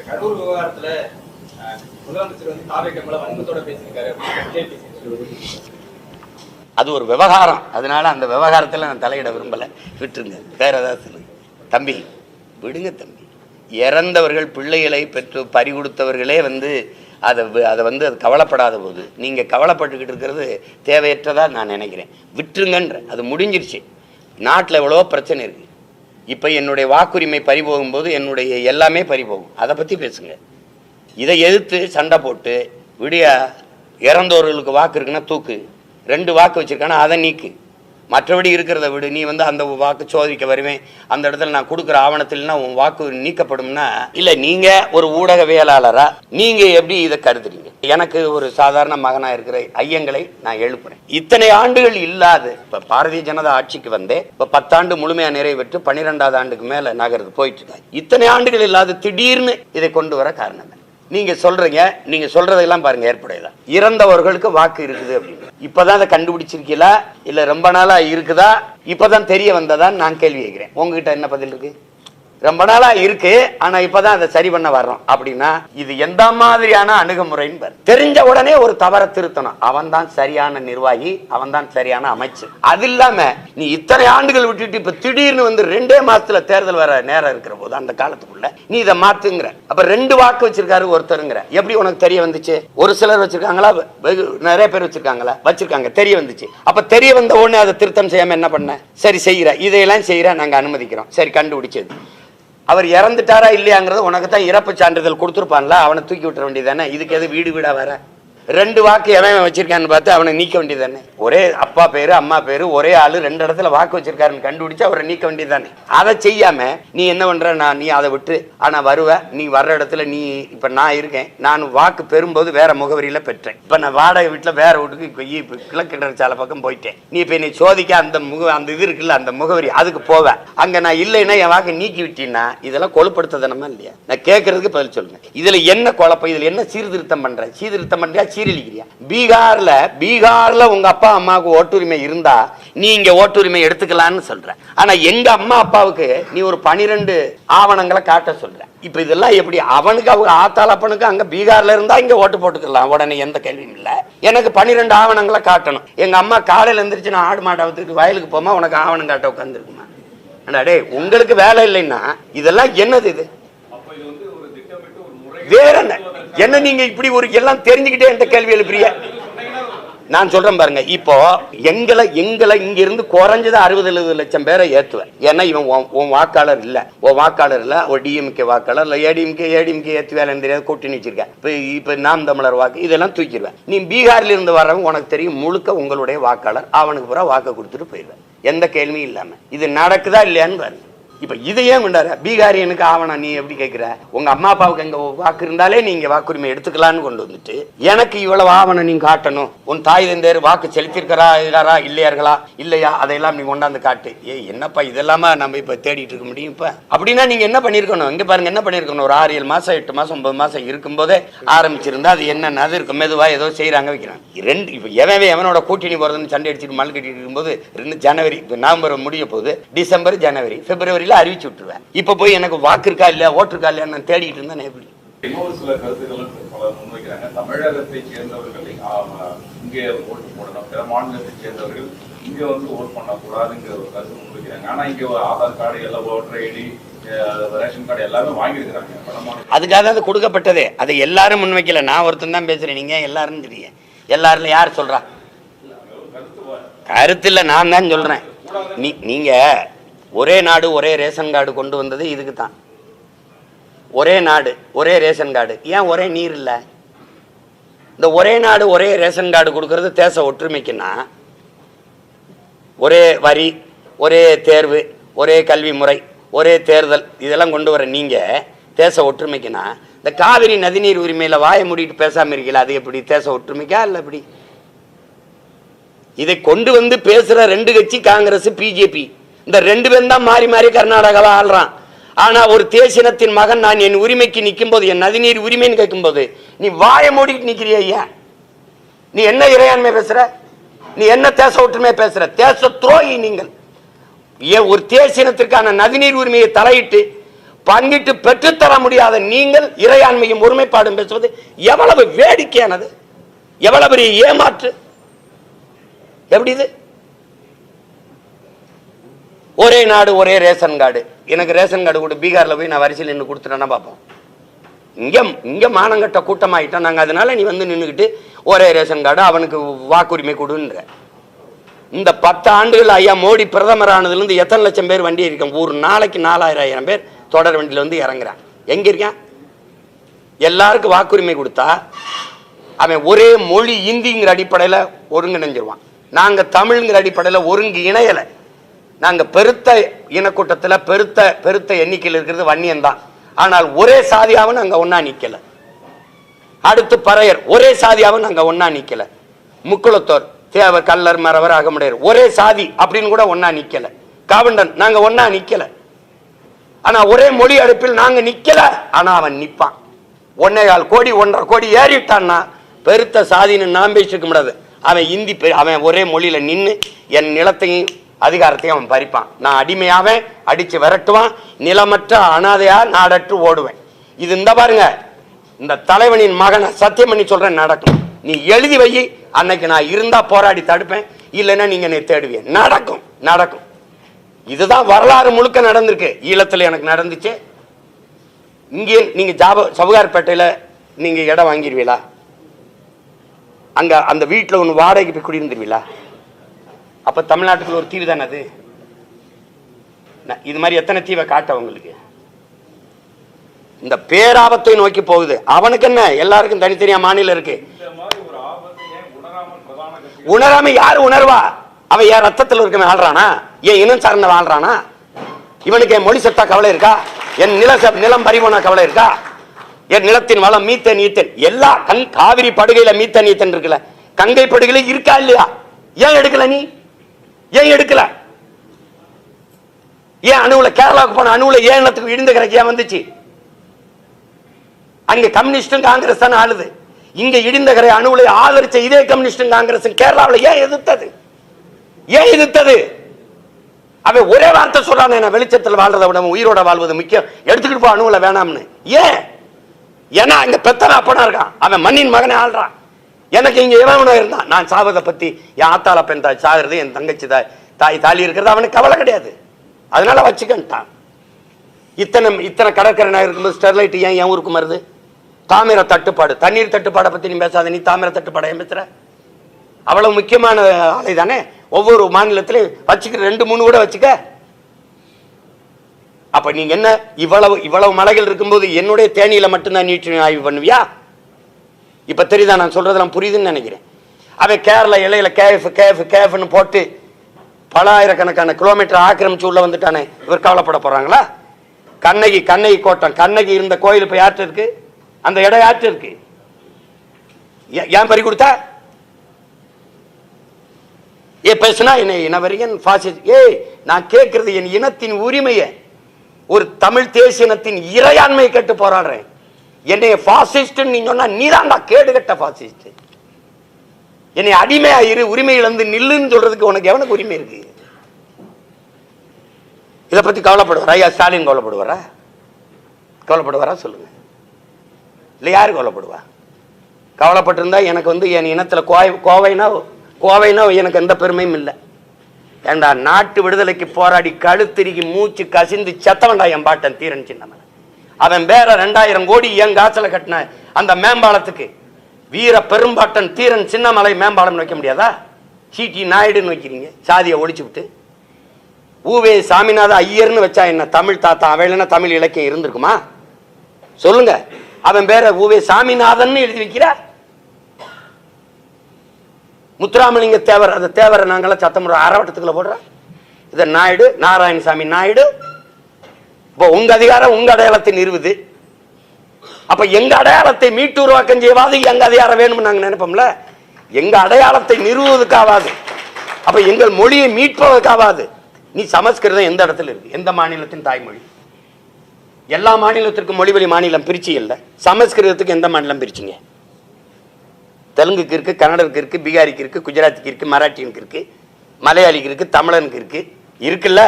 கரூர் விவகாரத்துல முதலமைச்சர் வந்து தாவேக்கமல வன்மத்தோட பேசியிருக்காரு. அது ஒரு விவகாரம், அதனால அந்த விவகாரத்தில் நான் தலையிட விரும்பலை, விட்டுருங்க. வேற ஏதாவது சொல்லுங்க தம்பி, விடுங்க தம்பி. இறந்தவர்கள் பிள்ளைகளை பெற்று பறி கொடுத்தவர்களே வந்து அதை வந்து அது கவலைப்படாத போது நீங்கள் கவலைப்பட்டுக்கிட்டு இருக்கிறது தேவையற்றதா நான் நினைக்கிறேன். விட்டுருங்கன்ற, அது முடிஞ்சிருச்சு. நாட்டில் எவ்வளோ பிரச்சனை இருக்குது. இப்போ என்னுடைய வாக்குரிமை பறிபோகும்போது என்னுடைய எல்லாமே பறிபோகும். அதை பற்றி பேசுங்க. இதை எதிர்த்து சண்டை போட்டு விடியா இறந்தவர்களுக்கு வாக்கு இருக்குன்னா தூக்கு, 2 வாக்கு வச்சிருக்கானா அதை நீக்கு, மற்றபடி இருக்கிறத விடு. நீ வந்து அந்த வாக்கு சோதிக்க வருவேன், அந்த இடத்துல நான் கொடுக்குற ஆவணத்தில்னா உன் வாக்கு நீக்கப்படும்னா இல்லை. நீங்கள் ஒரு ஊடகவியலாளரா நீங்கள் எப்படி இதை கருதுறீங்க? எனக்கு ஒரு சாதாரண மகனாக இருக்கிற ஐயங்களை நான் எழுப்புறேன். இத்தனை ஆண்டுகள் இல்லாது இப்போ பாரதிய ஜனதா ஆட்சிக்கு வந்தே இப்போ 10 ஆண்டு முழுமையாக நிறைவேற்று 12வது ஆண்டுக்கு மேலே நகர்ந்து போயிட்டு இருக்காங்க. இத்தனை ஆண்டுகள் இல்லாத திடீர்னு இதை கொண்டு வர காரணம் என்ன? நீங்க சொல்றீங்க, நீங்க சொல்றதெல்லாம் பாருங்க ஏற்புடையதா. இறந்தவர்களுக்கு வாக்கு இருக்குது அப்படின்னு இப்பதான் அதை கண்டுபிடிச்சிருக்கீங்களா இல்ல ரொம்ப நாளா இருக்குதா, இப்பதான் தெரிய வந்ததான்னு நான் கேள்வி கேட்கிறேன். உங்ககிட்ட என்ன பதில் இருக்கு? ரொம்ப நாளா இருக்கு, ஆனா இப்பதான் அதை சரி பண்ண வர்றோம் அப்படின்னா இது எந்த மாதிரியான அணுகுமுறைன்னு பாரு. தெரிஞ்ச உடனே ஒரு தவறை திருத்தணும். அவன் தான் சரியான நிர்வாகி, அவன் தான் சரியான அமைச்சர். அது இல்லாம நீ இத்தனை ஆண்டுகள் விட்டுட்டு இப்ப திடீர்னு வந்து 2 மாசத்துல தேர்தல் வர நேரம் இருக்கிற போது அந்த காலத்துக்குள்ள நீ இதை மாத்துங்கிற. அப்ப 2 வாக்கு வச்சிருக்காரு ஒருத்தருங்கிற. எப்படி உனக்கு தெரிய வந்துச்சு? ஒரு சிலர் வச்சிருக்காங்களா, நிறைய பேர் வச்சிருக்காங்களா? வச்சிருக்காங்க, தெரிய வந்துச்சு. அப்ப தெரிய வந்த உடனே அதை திருத்தம் செய்யாம என்ன பண்ண? சரி செய்யற, இதையெல்லாம் செய்யற, நாங்க அனுமதிக்கிறோம். சரி, கண்டுபிடிச்சது. அவர் இறந்துட்டாரா இல்லையாங்கிறது உனக்கு தான் இறப்பு சான்றிதழ் கொடுத்துருப்பான்ல, அவனை தூக்கி விட்டுற வேண்டியதானே. இதுக்கு எது வீடு வீடா வர? 2 வாக்கு எவன் வச்சிருக்கான்னு பார்த்து அவனை நீக்க வேண்டியதானே. ஒரே அப்பா பேரு அம்மா பேரு ஒரே ஆளு 2 இடத்துல வாக்கு வச்சிருக்காருன்னு கண்டுபிடிச்சு அவரை நீக்க வேண்டியதானே. அதை செய்யாம நீ என்ன பண்ற? நீ அதை விட்டு ஆனா வருவ, நீ வர்ற இடத்துல நீ இப்ப நான் இருக்கேன், நான் வாக்கு பெறும்போது வேற முகவரியில பெற்றேன். இப்ப நான் வாடகை வீட்டுல வேற வீட்டுக்கு இப்ப கிழக்கு கடற்சாலை பக்கம் போயிட்டேன். நீ இப்ப என்னை சோதிக்க அந்த இது இருக்குல்ல, அந்த முகவரி, அதுக்கு போவேன். அங்க நான் இல்லைன்னா என் வாக்கு நீக்கி விட்டீங்கன்னா இதெல்லாம் கொழுப்படுத்ததனமா இல்லையா? நான் கேட்கறதுக்கு பதில் சொல்லுங்க. இதுல என்ன குழப்பம்? இதுல என்ன சீர்திருத்தம் பண்ற? சீர்திருத்தம் பண்றியா சீரழிக்கிறியா? பீகார்ல உங்க அப்பா அம்மாவுக்கு ஓட்டுரிமை இருந்தா நீ இங்க ஓட்டுரிமை எடுத்துக்கலாம்னு சொல்ற. ஆனா எங்க அம்மா அப்பாவுக்கு நீ ஒரு 12 ஆவணங்களை காட்ட சொல்ற. இப்ப இதெல்லாம் எப்படி? அவனுக்கு அவங்க ஆத்தாள் அப்பனுக்கு அங்க பீகார்ல இருந்தா இங்க ஓட்டு போட்டுக்கலாம், உடனே எந்த கேள்வியும் இல்ல. எனக்கு 12 ஆவணங்களை காட்டணும். எங்க அம்மா காலையில எழுந்திரிச்சு நான் ஆடு மாட்டாவதுக்கு வயலுக்கு போமா, உனக்கு ஆவணம் காட்ட உட்காந்துருக்குமா? டே, உங்களுக்கு வேலை இல்லைன்னா இதெல்லாம் என்னது? இது வேற என்ன? நீங்க இப்படி ஒரு எல்லாம் தெரிஞ்சுக்கிட்டே இந்த கேள்வி எழுப்புறிய. நான் சொல்றேன் பாருங்க, இப்போ எங்களை இங்க இருந்து குறைஞ்சது 60-70 லட்சம் பேரை ஏத்துவேன். ஏன்னா இவன் உன் வாக்காளர் இல்ல, உன் வாக்காளர் இல்ல, ஒரு டிஎம்கே வாக்காளர் இல்ல, ஏடிஎம்கே ஏத்து வேலை தெரியாது, கூட்டணி வச்சிருக்கேன். இப்ப நாம் தமிழர் வாக்கு இதெல்லாம் தூக்கிடுவேன். நீ பீகார்ல இருந்து வரவங்க உனக்கு தெரியும், முழுக்க உங்களுடைய வாக்காளர், அவனுக்கு பூரா வாக்கு கொடுத்துட்டு போயிடுவேன், எந்த கேள்வியும் இல்லாம. இது நடக்குதா இல்லையான்னு பாருங்க. இப்ப இதையே கொண்டாரு பீகாரியனுக்கு ஆவணம் நீ எப்படி கேட்கிற? உங்க அம்மா அப்பாவுக்கு எங்க வாக்கு இருந்தாலே நீங்க வாக்குரிமை எடுத்துக்கலான்னு கொண்டு வந்துட்டு எனக்கு இவ்வளவு ஆவணம் நீங்க காட்டணும். உன் தாய் தந்தையர் வாக்கு செலுத்திருக்கிறா இல்லையார்களா இல்லையா, அதையெல்லாம் நீ கொண்டாந்து காட்டு. என்னப்பா இதெல்லாமா நம்ம இப்ப தேடிட்டு இருக்க முடியும்? இப்ப அப்படின்னா நீங்க என்ன பண்ணிருக்கணும்? இங்க பாருங்க என்ன பண்ணிருக்கணும். ஒரு 6-7 மாசம் 8 மாசம் 9 மாசம் இருக்கும் போதே ஆரம்பிச்சிருந்தா அது என்ன அது இருக்கும். மெதுவா ஏதோ செய்யறாங்க வைக்கிறாங்க. இப்ப எவனோட கூட்டணி போறதுன்னு சண்டை அடிச்சுட்டு மல் கட்டிட்டு இருக்கும்போது ஜனவரி நவம்பர் முடிய போகுது, டிசம்பர் ஜனவரி பிப்ரவரியில அறிவிச்சு விட்டுருவேன். இப்ப போய் எனக்கு வாக்கு இருக்கா இல்லையா ஓட்டு இருக்கா இல்லையா நான் தேடிட்டு இருந்தேன். எப்படி இன்னொரு சில கருத்துக்களும் பலர் முன்வைக்கிறாங்க. தமிழகத்தை சேர்ந்தவர்கள் இங்கே ஓட்டு போடணும், பிற மாநிலத்தை சேர்ந்தவர்கள் இங்க வந்து ஓட் பண்ணக்கூடாதுங்கிற ஒரு கருத்து முன்வைக்கிறாங்க. ஆனா இங்க ஆதார் கார்டு எல்லாம் ஓட்டர் ஐடி ரேஷன் கார்டு எல்லாமே வாங்கியிருக்கிறாங்க. அதுக்காக அது கொடுக்கப்பட்டதே. அதை எல்லாரும் முன்வைக்கல, நான் ஒருத்தன் தான் பேசுறேன். நீங்க எல்லாரும் தெரியுங்க. எல்லாருல யார் சொல்றா? கருத்து இல்ல, நான் தான் சொல்றேன். நீங்க ஒரே நாடு ஒரே ரேஷன் கார்டு கொண்டு வந்தது இதுக்கு தான். ஒரே நாடு ஒரே ரேஷன் கார்டு. ஏன் ஒரே நீர் இல்லை? இந்த ஒரே நாடு ஒரே ரேஷன் கார்டு கொடுக்கறது தேச ஒற்றுமைக்குன்னா, ஒரே வரி, ஒரே தேர்வு, ஒரே கல்வி முறை, ஒரே தேர்தல், இதெல்லாம் கொண்டு வர நீங்க தேச ஒற்றுமைக்குன்னா, இந்த காவிரி நதிநீர் உரிமையில வாயை மூடிட்டு பேசாம இருக்கல, அது எப்படி தேச ஒற்றுமைக்கா இல்ல? எப்படி இதை கொண்டு வந்து பேசுற 2 கட்சி காங்கிரஸ் பிஜேபி, இந்த 2 பேரும் தான் மாறி மாறி கர்நாடகாவை ஆள்றான். ஆனா ஒரு தேசினத்தின் மகன் நான் என் உரிமைக்கு நிற்கும் போது, என் நதிநீர் உரிமைன்னு கேட்கும் போது நீ வாயை மூடிட்டு நிக்கிறிய. ஐயா, நீ என்ன இறையாண்மை பேசுற? நீ என்ன தேச ஒற்றுமை பேசுற? தேச துரோகி நீங்கள். ஒரு தேசினத்திற்கான நதிநீர் உரிமையை தலையிட்டு பங்கிட்டு பெற்றுத்தர முடியாத நீங்கள் இறையாண்மையும் ஒருமைப்பாடும் பேசுவது எவ்வளவு வேடிக்கையானது, எவ்வளவு பெரிய ஏமாற்று. எப்படி இது? ஒரே நாடு ஒரே ரேஷன் கார்டு. எனக்கு ரேஷன் கார்டு கூட பீகார்ல போய் நான் வரிசையில் நின்று கொடுத்துட்டேன்னா பார்ப்போம். இங்க மானங்கட்ட கூட்டமாயிட்டோம் நாங்க. அதனால நீ வந்து நின்றுக்கிட்டு ஒரே ரேஷன் கார்டு அவனுக்கு வாக்குரிமை கொடுன்ற. இந்த 10 ஆண்டுகள் ஐயா மோடி பிரதமர் ஆனதுல இருந்து எத்தனை லட்சம் பேர் வண்டி இருக்கோம். ஒரு நாளைக்கு 4000 பேர் தொடர் வண்டியில வந்து இறங்குறான். எங்க இருக்கான்? எல்லாருக்கும் வாக்குரிமை கொடுத்தா அவன் ஒரே மொழி இந்திங்கிற அடிப்படையில் ஒருங்கிணைஞ்சிருவான். நாங்க தமிழ்ங்கிற அடிப்படையில் ஒருங்கு இணையல. நாங்க பெருத்த இனக்கூட்டத்தில் பெருத்த எண்ணிக்கையில் இருக்கிறது வன்னியன் தான். ஆனால் ஒரே சாதியாவும் நாங்க ஒன்னா நிக்கல. அடுத்து பறையர் ஒரே சாதியாவும் நாங்க ஒன்னா நிக்கல. முக்குளத்தோர், தேவர், கல்லர், மறவர், அகமுடையர் ஒரே சாதி அப்படின்னு கூட ஒன்னா நிக்கல. காவண்டன் நாங்க ஒன்னா நிக்கல. ஆனா ஒரே மொழி அடுப்பில் நாங்க நிக்கல. ஆனா அவன் நிப்பான். 1.25 கோடி 1.5 கோடி ஏறிட்டான்னா பெருத்த சாதின்னு நான் பேசிக்க முடியாது. அவன் இந்தி அவன் ஒரே மொழியில நின்று என் நிலத்தையும் அதிகாரத்தையும் அவன் பறிப்பான். நான் அடிமையாவேன், அடிச்சு விரட்டுவான், நிலமற்ற அனாதையா நாடற்று ஓடுவேன். இது இந்த பாருங்க, இந்த தலைவனின் மகனை சத்தியம் பண்ணி சொல்றேன் நடக்கும். நீ எழுதி வை, அன்னைக்கு நான் இருந்தா போராடி தடுப்பேன், இல்லைன்னா நீங்க என்னை தேடுவீங்க. நடக்கும் நடக்கும். இதுதான் வரலாறு முழுக்க நடந்திருக்கு. ஈழத்துல எனக்கு நடந்துச்சு. இங்கே நீங்க சவுகார்பேட்டையில நீங்க இடம் வாங்கிடுவீங்களா? அங்க அந்த வீட்டுல ஒன்று வாடகைக்கு போய் குடியிருந்துருவீங்களா? அப்ப தமிழ்நாட்டுக்குள்ள ஒரு தீவு தானே அது. இது மாதிரி எத்தனை தீவை காட்ட உங்களுக்கு? இந்த பேராபத்தை நோக்கி போகுது. அவனுக்கு என்ன, எல்லாருக்கும் தனித்தனியா மாநிலம் இருக்கு. உணராம யாரு உணர்வா? அவன் என் ரத்தத்தில் இருக்க வாழ்றானா? என் இனம் சார்ந்த வாழ்றானா? இவனுக்கு என் மொழி சட்டா கவலை இருக்கா? என் நிலம் பறிபோனா கவலை இருக்கா? என் நிலத்தின் வளம் மீத்தேன் ஈத்தேன் எல்லா காவிரி படுகையில மீத்தேன் ஈத்தேன் இருக்குல்ல, கங்கை படுகையில இருக்கா இல்லையா? ஏன் எடுக்கல? நீ ஏன் எடுக்கல? ஏன் அணுவுல கேரளாவுக்கு போன அணுவுல ஏன் இடத்துக்கு இடிந்த கரைக்கு ஏன் வந்துச்சு? அங்க கம்யூனிஸ்டும் காங்கிரஸ் தான் ஆளுது. இங்க இடிந்த கரை அணுவுல ஆதரிச்ச இதே கம்யூனிஸ்டும் காங்கிரஸ் கேரளாவில் ஏன் எதிர்த்தது? ஏன் எதிர்த்தது? அவன் ஒரே வார்த்தை சொல்றான், என்ன வெளிச்சத்தில் வாழ்றதை விட உயிரோட வாழ்வது முக்கியம், எடுத்துக்கிட்டு போ அணுவுல வேணாம்னு. ஏன்? ஏன்னா இங்க பெத்தன அப்பனா இருக்கான், அவன் மண்ணின் மகனே ஆள்றான். எனக்கு இங்க எவனோ இருந்தான். நான் சாவதை பத்தி என் ஆத்தால பெண் தாய் சாகிறது, என் தங்கச்சி தாய் தாலி இருக்கிறது அவனுக்கு கவலை கிடையாது. அதனால வச்சுக்கிட்டான். இத்தனை கடற்கரை நகர் இருக்கும்போது ஸ்டெர்லைட் ஏன் என் ஊருக்கு வருது? தாமிர தட்டுப்பாடு, தண்ணீர் தட்டுப்பாடை பத்தி நீ பேசாத. நீ தாமிர தட்டுப்பாடை ஏன் பேசுற? அவ்வளவு முக்கியமான ஆலை தானே. ஒவ்வொரு மாநிலத்திலையும் வச்சுக்க, 2-3 கூட வச்சுக்க. அப்ப நீங்க என்ன இவ்வளவு மலைகள் இருக்கும்போது என்னுடைய தேனியில மட்டும்தான் நீட்டு ஆய்வு பண்ணுவியா? இப்ப தெரியுதா நான் சொல்றதெல்லாம் புரியுதுன்னு நினைக்கிறேன். அவன் கேரள இலையில கேஃப்னு போட்டு பல ஆயிரக்கணக்கான கிலோமீட்டர் ஆக்கிரமிச்சு உள்ள வந்துட்டானே, இவர் கவலைப்பட போறாங்களா? கண்ணகி கோட்டம், கண்ணகி இருந்த கோயில் இப்ப யாற்று இருக்கு? அந்த இடம் யாற்று இருக்கு? ஏன் பறி கொடுத்தா? பேசுனா என்ன இனவரியன் பாசிஸ்ட்? நான் கேட்கறது என் இனத்தின் உரிமையை, ஒரு தமிழ் தேசியனத்தின் இறையாண்மையை கேட்டு போராடுறேன். என்னை பாசிஸ்ட் நீ சொன்னா நீதான்டா கேடுகட்ட பாசிஸ்ட். என்னை அடிமையா இரு, உரிமை இழந்து நில்லுன்னு சொல்றதுக்கு உனக்கு எவனுக்கு உரிமை இருக்கு? இதை பத்தி கவலைப்படுவாரா? ஐயா ஸ்டாலின் கவலைப்படுவாரா சொல்லுங்க. இல்ல யாரு கவலைப்படுவா? கவலைப்பட்டிருந்தா எனக்கு என் இனத்துல கோவைனா எனக்கு எந்த பெருமையும் இல்லை. ஏண்டா நாட்டு விடுதலைக்கு போராடி கழுத்திருக்கி மூச்சு கசிந்து செத்தவன்டா என் பாட்டன் தீரன் சின்னமலை. அவன் வேற 2000 கோடி என் காசுல கட்டின அந்த மேம்பாலத்துக்கு வீர பெரும்பாட்டன் தீரன் சின்னமலை மேம்பாலம் வைக்க முடியாதா? சிடி நாயுடுன்னு வைக்கிறீங்க, சாதியை ஒழிச்சு விட்டு. ஊவே சாமிநாத ஐயர்னு வச்சா என்ன தமிழ் தாத்தா? அவையிலன்னா தமிழ் இலக்கியம் இருந்திருக்குமா? சொல்லுங்க. அவன் பேர ஊவே சாமிநாதன் எழுதி வைக்கிற. முத்துராமலிங்க தேவர், அந்த தேவரை நாங்களாம் சத்தமுறை அறவட்டத்துக்குள்ள போடுற. இத நாயுடு, நாராயணசாமி நாயுடு. இப்போ உங்க அதிகாரம் உங்க அடையாளத்தை நிறுவுது. அப்ப எங்க அடையாளத்தை மீட்டு உருவாக்கம் செய்வாது எங்க அதிகாரம் வேணும்னு நாங்க நினைப்போம்ல. எங்க அடையாளத்தை நிறுவுவதற்காவாது, அப்ப எங்கள் மொழியை மீட்பதற்காவாது. நீ சமஸ்கிருதம் எந்த இடத்துல இருக்கு? எந்த மாநிலத்தின் தாய்மொழி? எல்லா மாநிலத்திற்கும் மொழிவழி மாநிலம் பிரிச்சு இல்லை. சமஸ்கிருதத்துக்கு எந்த மாநிலம் பிரிச்சுங்க? தெலுங்குக்கு இருக்கு, கன்னடருக்கு இருக்கு, பீகாரிக்கு இருக்கு, குஜராத்துக்கு இருக்கு, மராட்டியனுக்கு இருக்கு, மலையாளிக்கு இருக்கு, தமிழனுக்கு இருக்குல்ல.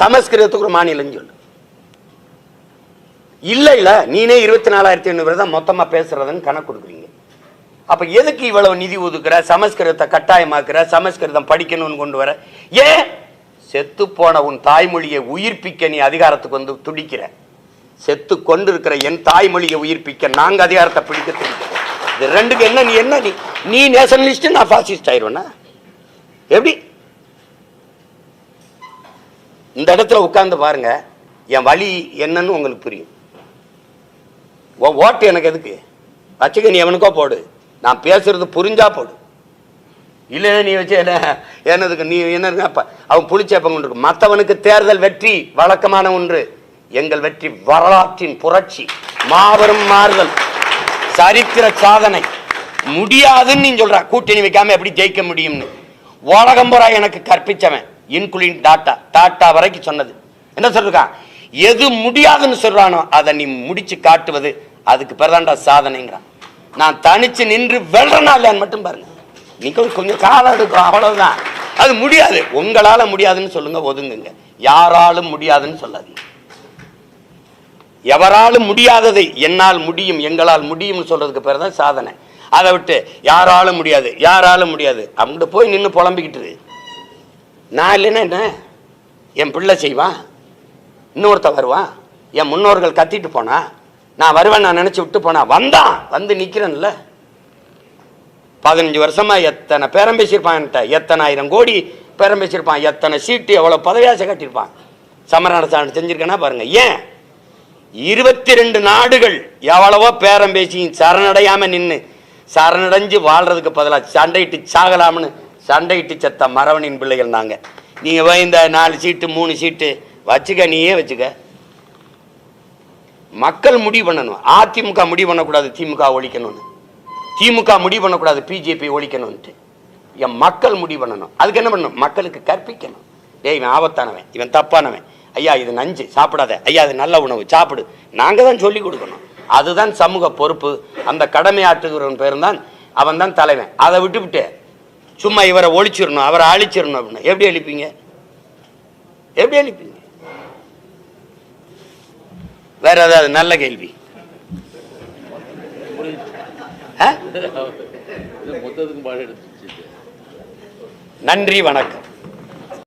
சமஸ்கிருதத்துக்கு ஒரு மாநிலம் சொல்லு. இல்ல நீனே 24,500 தான் மொத்தமா பேசுறதுன்னு கணக்கு கொடுக்குறீங்க. அப்ப எதுக்கு இவ்வளவு நிதி ஒதுக்குற, சமஸ்கிருதத்தை கட்டாயமாக்குற, சமஸ்கிருதம் படிக்கணும்னு கொண்டு வர? ஏன் செத்து போன உன் தாய்மொழியை உயிர்ப்பிக்க நீ அதிகாரத்துக்கு வந்து துடிக்கிற? செத்து கொண்டு இருக்கிற என் தாய்மொழியை உயிர்ப்பிக்க நாங்க அதிகாரத்தை பிடிக்க துடிக்கிறோம். இது ரெண்டுக்கு என்ன நீ நேஷனலிஸ்ட், நான் பாசிஸ்ட் ஆயிடுவேன்னா எப்படி? இந்த இடத்துல உட்கார்ந்து பாருங்க, என் வழி என்னன்னு உங்களுக்கு புரியும். ஓட்டு எனக்கு எதுக்கு வச்சுக்க, நீ எவனுக்கோ போடு, நான் பேசுறது புரிஞ்சா போடு. இல்லைன்னா நீ வச்சு என்னதுக்கு நீ என்ன அவன் புளிச்சேப்பம் கொண்டு இருக்கு. மற்றவனுக்கு தேர்தல் வெற்றி வழக்கமான ஒன்று, எங்கள் வெற்றி வரலாற்றின் புரட்சி, மாபெரும் மாறுதல், சரித்திர சாதனை. முடியாதுன்னு நீ சொல்ற, கூட்டணி வைக்காம எப்படி ஜெயிக்க முடியும்னு உலகம் பூரா எனக்கு கற்பிச்சவன், இன்குலின் டாட்டா வரைக்கும் சொன்னது என்ன சொல்றான்? எது முடியாதுன்னு சொல்றானோ அதை நீ முடிச்சு காட்டுவது, அதுக்கு பிறதாண்டா சாதனைங்கிறான். நான் தனிச்சு நின்று வெல்றனா இல்லையான்னு மட்டும் பாருங்க. நீங்க கொஞ்சம் காலம் எடுக்கும், அவ்வளவுதான். அது முடியாது, உங்களால முடியாதுன்னு சொல்லுங்க, ஒதுங்குங்க. யாராலும் முடியாதுன்னு சொல்லாதீங்க. எவராலும் முடியாததை என்னால் முடியும், எங்களால் முடியும்னு சொல்றதுக்கு பேர் தான் சாதனை. அதை விட்டு யாராலும் முடியாது யாராலும் முடியாது அங்கிட்டு போய் நின்று புலம்பிக்கிட்டு, நான் இல்லைன்னா என்ன, என் பிள்ளை செய்வான், இன்னொருத்த வருவான், என் முன்னோர்கள் கத்திட்டு போனா, நான் வருவேன் நான் நினைச்சு விட்டு போனா, வந்தான் வந்து நிக்கிறேன்ல. 15 வருஷமா எத்தனை பேரம் பேசியிருப்பான், எத்தனை ஆயிரம் கோடி பேரம் பேசியிருப்பான், எத்தனை சீட்டு எவ்வளவு பதவியாசை கட்டியிருப்பான், சமரசம் செஞ்சிருக்கேன்னா பாருங்க. ஏன் 22 நாடுகள் எவ்வளவோ பேரம் பேசி சரணடையாம நின்று சரணடைஞ்சு வாழ்றதுக்கு பதிலாக சண்டையிட்டு சாகலாம்னு சண்டையிட்டு செத்த மரவனின் பிள்ளைகள் நாங்க. நீங்க போய் இந்த 4 சீட்டு 3 சீட்டு வச்சுக்க, நீயே வச்சுக்க. மக்கள் முடிவு பண்ணணும். அதிமுக முடிவு பண்ணக்கூடாது திமுக ஒழிக்கணும்னு, திமுக முடிவு பண்ணக்கூடாது பிஜேபி ஒழிக்கணும்ட்டு. என் மக்கள் முடிவு பண்ணணும். அதுக்கு என்ன பண்ணணும்? மக்களுக்கு கற்பிக்கணும். ஏய் இவன் ஆபத்தானவன், இவன் தப்பானவன், ஐயா இது நஞ்சு சாப்பிடாத, ஐயா இது நல்ல உணவு சாப்பிடு, நாங்க தான் சொல்லி கொடுக்கணும். அதுதான் சமூக பொறுப்பு. அந்த கடமை ஆற்றுகிறவன் பேரும் தான், அவன் தான் தலைவன். அதை விட்டுவிட்டு சும்மா இவரை ஒழிச்சிடணும் அவரை அழிச்சிடணும் அப்படின்னு எப்படி அழிப்பீங்க? எப்படி அழிப்பீங்க? வேற ஏதாவது நல்ல கேள்வி? நன்றி, வணக்கம்.